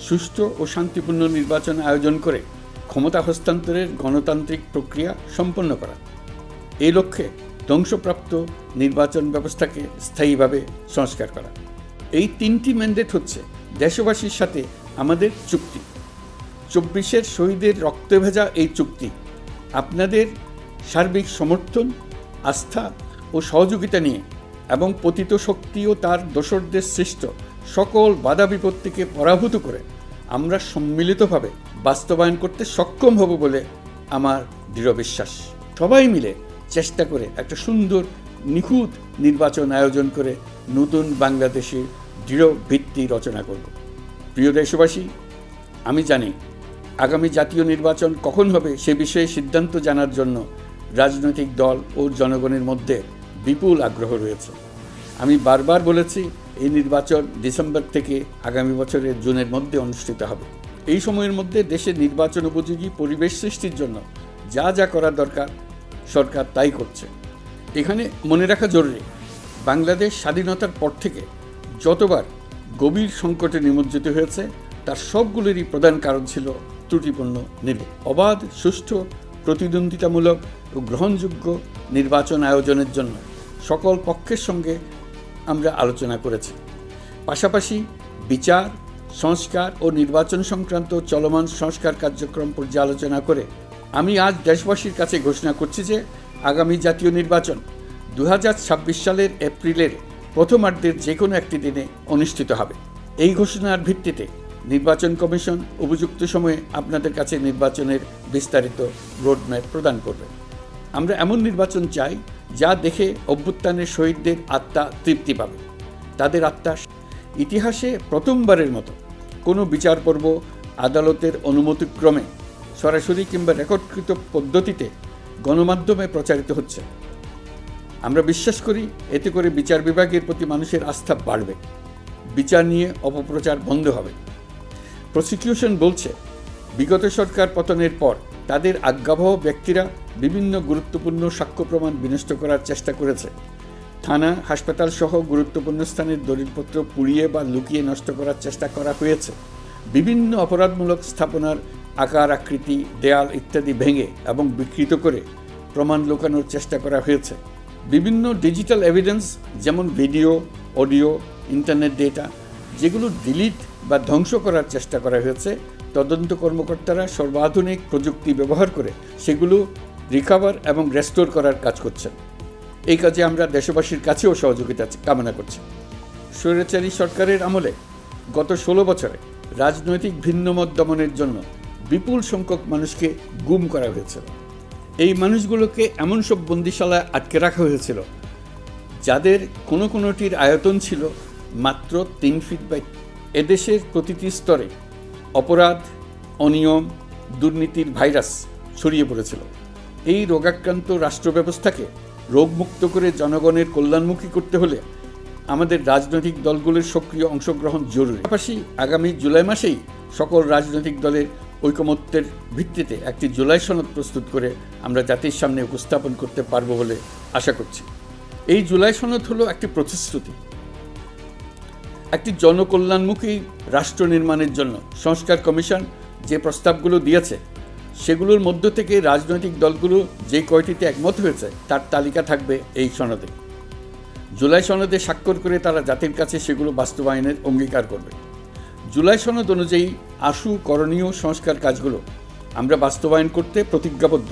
সুষ্ঠু ও শান্তিপূর্ণ নির্বাচন আয়োজন করে ক্ষমতা হস্তান্তরের গণতান্ত্রিক প্রক্রিয়া সম্পন্ন করা। এই লক্ষ্যে ধ্বংসপ্রাপ্ত নির্বাচন ব্যবস্থাকে স্থায়ীভাবে সংস্কার করা। এই তিনটি ম্যান্ডেট হচ্ছে দেশবাসীর সাথে আমাদের চুক্তি। 24-এর শহীদের রক্তে ভেজা এই চুক্তি আপনাদের সার্বিক সমর্থন, আস্থা ও সহযোগিতা নিয়ে এবং পতিত শক্তি ও তার দোসরদের সৃষ্ট সকল বাধা বিপত্তিকে পরাভূত করে আমরা সম্মিলিতভাবে বাস্তবায়ন করতে সক্ষম হব বলে আমার দৃঢ় বিশ্বাস। সবাই মিলে চেষ্টা করে একটা সুন্দর নিখুঁত নির্বাচন আয়োজন করে নতুন বাংলাদেশের দৃঢ় ভিত্তি রচনা করব। প্রিয় দেশবাসী, আমি জানি আগামী জাতীয় নির্বাচন কখন হবে সে বিষয়ে সিদ্ধান্ত জানার জন্য রাজনৈতিক দল ও জনগণের মধ্যে বিপুল আগ্রহ রয়েছে। আমি বারবার বলেছি এই নির্বাচন ডিসেম্বর থেকে আগামী বছরের জুনের মধ্যে অনুষ্ঠিত হবে। এই সময়ের মধ্যে দেশের নির্বাচন উপযোগী পরিবেশ সৃষ্টির জন্য যা যা করা দরকার সরকার তাই করছে। এখানে মনে রাখা জরুরি, বাংলাদেশ স্বাধীনতার পর থেকে যতবার গভীর সংকটে নিমজ্জিত হয়েছে তার সবগুলোরই প্রধান কারণ ছিল ত্রুটিপূর্ণ নির্বাচন। অবাধ, সুষ্ঠু, প্রতিদ্বন্দ্বিতামূলক ও গ্রহণযোগ্য নির্বাচন আয়োজনের জন্য সকল পক্ষের সঙ্গে আমরা আলোচনা করেছি। পাশাপাশি বিচার, সংস্কার ও নির্বাচন সংক্রান্ত চলমান সংস্কার কার্যক্রম পর্যালোচনা করে আমি আজ দেশবাসীর কাছে ঘোষণা করছি যে আগামী জাতীয় নির্বাচন 2026 সালের এপ্রিলের প্রথমার্ধের যে কোনো একটি দিনে অনুষ্ঠিত হবে। এই ঘোষণার ভিত্তিতে নির্বাচন কমিশন উপযুক্ত সময়ে আপনাদের কাছে নির্বাচনের বিস্তারিত রোডম্যাপ প্রদান করবে। আমরা এমন নির্বাচন চাই যা দেখে অভ্যুত্থানের শহীদদের আত্মা তৃপ্তি পাবে। তাদের আত্মা ইতিহাসে প্রথমবারের মতো কোনো বিচার পর্ব আদালতের অনুমতিক্রমে সরাসরি কিংবা রেকর্ডকৃত পদ্ধতিতে গণমাধ্যমে প্রচারিত হচ্ছে। আমরা বিশ্বাস করি এতে করে বিচার বিভাগের প্রতি মানুষের আস্থা বাড়বে, বিচার নিয়ে অপপ্রচার বন্ধ হবে। প্রসিকিউশন বলছে বিগত সরকার পতনের পর তাদের আজ্ঞাবহ ব্যক্তিরা বিভিন্ন গুরুত্বপূর্ণ সাক্ষ্য প্রমাণ বিনষ্ট করার চেষ্টা করেছে। থানা, হাসপাতাল সহ গুরুত্বপূর্ণ স্থানের দলিলপত্র পুড়িয়ে বা লুকিয়ে নষ্ট করার চেষ্টা করা হয়েছে। বিভিন্ন অপরাধমূলক স্থাপনার আকার, আকৃতি, দেয়াল ইত্যাদি ভেঙে এবং বিকৃত করে প্রমাণ লুকানোর চেষ্টা করা হয়েছে। বিভিন্ন ডিজিটাল এভিডেন্স যেমন ভিডিও, অডিও, ইন্টারনেট ডেটা যেগুলো ডিলিট বা ধ্বংস করার চেষ্টা করা হয়েছে, তদন্ত কর্মকর্তারা সর্বাধুনিক প্রযুক্তি ব্যবহার করে সেগুলো রিকভার এবং রেস্টোর করার কাজ করছেন। এই কাজে আমরা দেশবাসীর কাছেও সহযোগিতা কামনা করছি। স্বৈরাচারী সরকারের আমলে গত 16 বছরে রাজনৈতিক ভিন্নমত দমনের জন্য বিপুল সংখ্যক মানুষকে গুম করা হয়েছিল। এই মানুষগুলোকে এমন সব বন্দিশালায় আটকে রাখা হয়েছিল যাদের কোনোটির আয়তন ছিল মাত্র 3 ফিট বাই। এদেশের প্রতিটি স্তরে অপরাধ, অনিয়ম, দুর্নীতির ভাইরাস ছড়িয়ে পড়েছিল। এই রোগাক্রান্ত রাষ্ট্র ব্যবস্থাকে রোগমুক্ত করে জনগণের কল্যাণমুখী করতে হলে আমাদের রাজনৈতিক দলগুলোর সক্রিয় অংশগ্রহণ জরুরি। পাশাপাশি আগামী জুলাই মাসেই সকল রাজনৈতিক দলের ঐকমত্যের ভিত্তিতে একটি জুলাই সনদ প্রস্তুত করে আমরা জাতির সামনে উপস্থাপন করতে পারব বলে আশা করছি। এই জুলাই সনদ হলো একটি প্রতিশ্রুতি, একটি জনকল্যাণমুখী রাষ্ট্র নির্মাণের জন্য সংস্কার কমিশন যে প্রস্তাবগুলো দিয়েছে সেগুলোর মধ্য থেকে রাজনৈতিক দলগুলো যে কয়টিতে একমত হয়েছে তার তালিকা থাকবে এই সনদে। জুলাই সনদে স্বাক্ষর করে তারা জাতির কাছে সেগুলো বাস্তবায়নের অঙ্গীকার করবে। জুলাই সনদ অনুযায়ী আশু করণীয় সংস্কার কাজগুলো আমরা বাস্তবায়ন করতে প্রতিজ্ঞাবদ্ধ।